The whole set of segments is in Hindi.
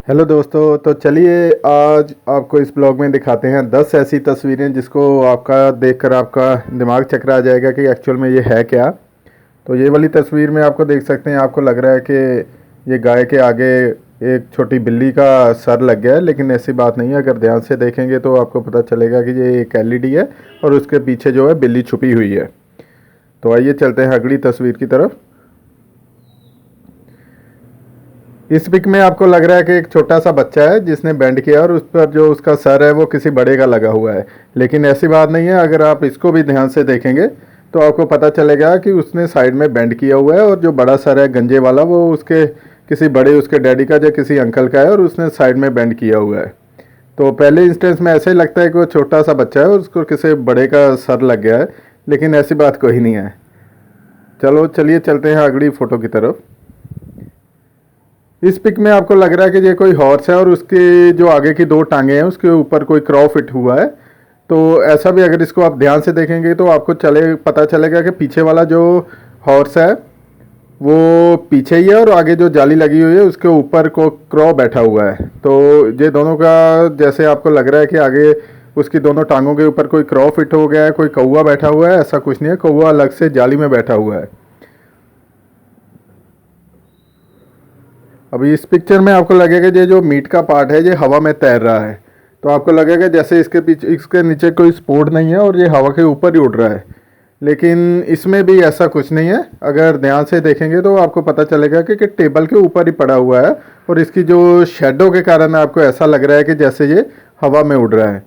हेलो दोस्तों, तो चलिए आज आपको इस ब्लॉग में दिखाते हैं 10 ऐसी तस्वीरें जिसको आपका देखकर आपका दिमाग चकरा जाएगा कि एक्चुअल में ये है क्या। तो ये वाली तस्वीर में आपको देख सकते हैं, आपको लग रहा है कि ये गाय के आगे एक छोटी बिल्ली का सर लग गया है, लेकिन ऐसी बात नहीं है। अगर ध्यान से देखेंगे तो आपको पता चलेगा कि ये एक एलईडी है और उसके पीछे जो है बिल्ली छुपी हुई है। तो आइए चलते हैं अगली तस्वीर की तरफ। इस पिक में आपको लग रहा है कि एक छोटा सा बच्चा है जिसने बेंड किया और उस पर जो उसका सर है वो किसी बड़े का लगा हुआ है, लेकिन ऐसी बात नहीं है। अगर आप इसको भी ध्यान से देखेंगे तो आपको पता चलेगा कि उसने साइड में बेंड किया हुआ है और जो बड़ा सर है गंजे वाला वो उसके किसी बड़े उसके डैडी का या किसी अंकल का है और उसने साइड में बेंड किया हुआ है। तो पहले इंस्टेंस में ऐसे ही लगता है कि वो छोटा सा बच्चा है और उसको किसी बड़े का सर लग गया है, लेकिन ऐसी बात कोई नहीं है। चलिए चलते हैं अगली फ़ोटो की तरफ। इस पिक में आपको लग रहा है कि ये कोई हॉर्स है और उसके जो आगे की दो टांगे हैं उसके ऊपर कोई क्रॉ फिट हुआ है। तो ऐसा भी अगर इसको आप ध्यान से देखेंगे तो आपको पता चलेगा कि पीछे वाला जो हॉर्स है वो पीछे ही है और आगे जो जाली लगी हुई है उसके ऊपर को क्रॉ बैठा हुआ है। तो ये दोनों का जैसे आपको लग रहा है कि आगे उसकी दोनों टांगों के ऊपर कोई क्रॉ फिट हो गया है, कोई कौवा बैठा हुआ है, ऐसा कुछ नहीं है। कौवा अलग से जाली में बैठा हुआ है। अभी इस पिक्चर में आपको लगेगा ये जो मीट का पार्ट है ये हवा में तैर रहा है। तो आपको लगेगा जैसे इसके पीछे इसके नीचे कोई सपोर्ट नहीं है और ये हवा के ऊपर ही उड़ रहा है, लेकिन इसमें भी ऐसा कुछ नहीं है। अगर ध्यान से देखेंगे तो आपको पता चलेगा कि टेबल के ऊपर ही पड़ा हुआ है और इसकी जो शेडो के कारण आपको ऐसा लग रहा है कि जैसे ये हवा में उड़ रहा है।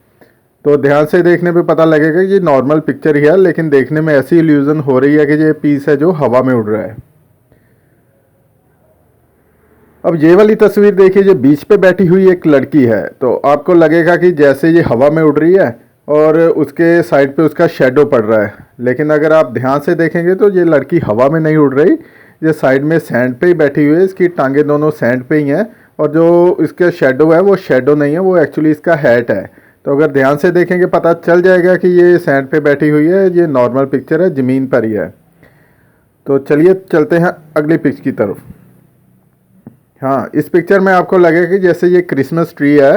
तो ध्यान से देखने पे पता लगेगा कि ये नॉर्मल पिक्चर ही है, लेकिन देखने में ऐसी इल्यूजन हो रही है कि ये पीस है जो हवा में उड़ रहा है। अब ये वाली तस्वीर देखिए, जो बीच पे बैठी हुई एक लड़की है, तो आपको लगेगा कि जैसे ये हवा में उड़ रही है और उसके साइड पे उसका शेडो पड़ रहा है, लेकिन अगर आप ध्यान से देखेंगे तो ये लड़की हवा में नहीं उड़ रही, ये साइड में सैंड पे ही बैठी हुई है। इसकी टांगे दोनों सैंड पे ही हैं और जो इसका शेडो है वो शेडो नहीं है, वो एक्चुअली इसका हैट है। तो अगर ध्यान से देखेंगे पता चल जाएगा कि ये सैंड पे बैठी हुई है, ये नॉर्मल पिक्चर है, ज़मीन पर ही है। तो चलिए चलते हैं अगली पिक्चर की तरफ। हाँ, इस पिक्चर में आपको लगेगा कि जैसे ये क्रिसमस ट्री है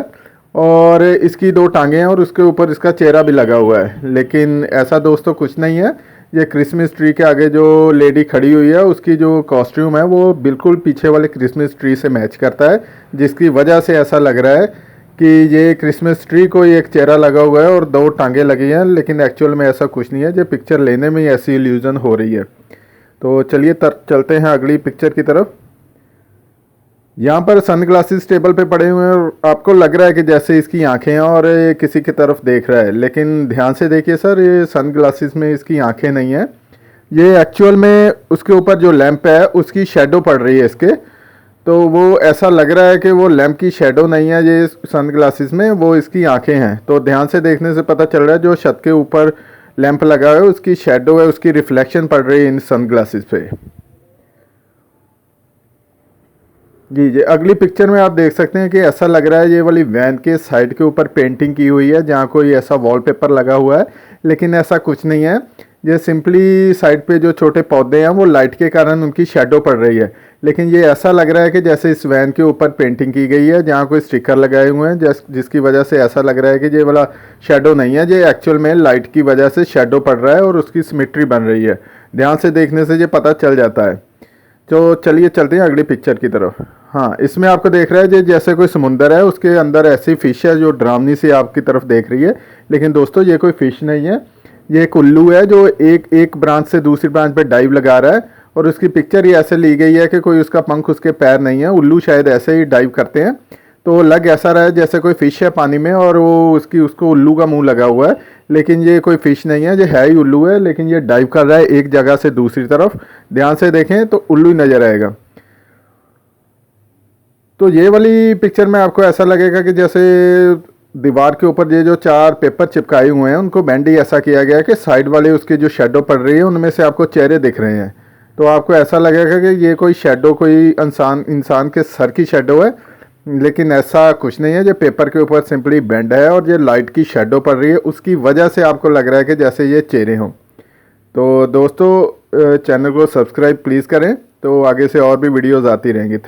और इसकी दो टांगे हैं और उसके ऊपर इसका चेहरा भी लगा हुआ है, लेकिन ऐसा दोस्तों कुछ नहीं है। ये क्रिसमस ट्री के आगे जो लेडी खड़ी हुई है उसकी जो कॉस्ट्यूम है वो बिल्कुल पीछे वाले क्रिसमस ट्री से मैच करता है, जिसकी वजह से ऐसा लग रहा है कि ये क्रिसमस ट्री को एक चेहरा लगा हुआ है और दो टांगे लगी हैं, लेकिन एक्चुअल में ऐसा कुछ नहीं है। ये पिक्चर लेने में ही ऐसी इल्यूजन हो रही है। तो चलिए चलते हैं अगली पिक्चर की तरफ। यहाँ पर सन ग्लासेस टेबल पे पड़े हुए हैं और आपको लग रहा है कि जैसे इसकी आंखें हैं और ये किसी की तरफ देख रहा है, लेकिन ध्यान से देखिए सर, ये सन ग्लासेस में इसकी आंखें नहीं है। ये एक्चुअल में उसके ऊपर जो लैंप है उसकी शेडो पड़ रही है इसके, तो वो ऐसा लग रहा है कि वो लैंप की शेडो नहीं है ये सन ग्लासेस में, वो इसकी आंखें हैं। तो ध्यान से देखने से पता चल रहा है जो छत के ऊपर लैंप लगा है उसकी शेडो है, उसकी रिफ्लेक्शन पड़ रही है इन सन ग्लासेस पे। जी, अगली पिक्चर में आप देख सकते हैं कि ऐसा लग रहा है ये वाली वैन के साइड के ऊपर पेंटिंग की हुई है जहाँ कोई ऐसा वॉलपेपर लगा हुआ है, लेकिन ऐसा कुछ नहीं है। ये सिंपली साइड पे जो छोटे पौधे हैं वो लाइट के कारण उनकी शेडो पड़ रही है, लेकिन ये ऐसा लग रहा है कि जैसे इस वैन के ऊपर पेंटिंग की गई है जहाँ कोई स्टिकर लगाए हुए हैं, जिसकी वजह से ऐसा लग रहा है कि ये वाला शेडो नहीं है, ये एक्चुअल में लाइट की वजह से शेडो पड़ रहा है और उसकी सिमेट्री बन रही है। ध्यान से देखने से ये पता चल जाता है। तो चलिए चलते हैं अगली पिक्चर की तरफ। हाँ, इसमें आपको देख रहा है जो जैसे कोई समुंदर है, उसके अंदर ऐसी फिश है जो ड्रामनी से आपकी तरफ देख रही है, लेकिन दोस्तों ये कोई फिश नहीं है, ये एक उल्लू है जो एक ब्रांच से दूसरी ब्रांच पे डाइव लगा रहा है और उसकी पिक्चर ही ऐसे ली गई है कि कोई उसका पंख उसके पैर नहीं है। उल्लू शायद ऐसे ही डाइव करते हैं, तो लग ऐसा रहा है जैसे कोई फिश है पानी में और वो उसको उल्लू का मुंह लगा हुआ है, लेकिन ये कोई फिश नहीं है, ये है ही उल्लू है, लेकिन ये डाइव कर रहा है एक जगह से दूसरी तरफ। ध्यान से देखें तो उल्लू ही नजर आएगा। तो ये वाली पिक्चर में आपको ऐसा लगेगा कि जैसे दीवार के ऊपर ये जो चार पेपर चिपकाए हुए हैं उनको बैंड ही ऐसा किया गया है कि साइड वाले उसके जो शेडो पड़ रही है उनमें से आपको चेहरे दिख रहे हैं। तो आपको ऐसा लगेगा कि ये कोई शेडो कोई इंसान के सर की शेडो है, लेकिन ऐसा कुछ नहीं है। ये पेपर के ऊपर सिंपली बेंड है और ये लाइट की शेडो पड़ रही है, उसकी वजह से आपको लग रहा है कि जैसे ये चेहरे हों। तो दोस्तों चैनल को सब्सक्राइब प्लीज़ करें, तो आगे से और भी वीडियोज़ आती रहेंगी।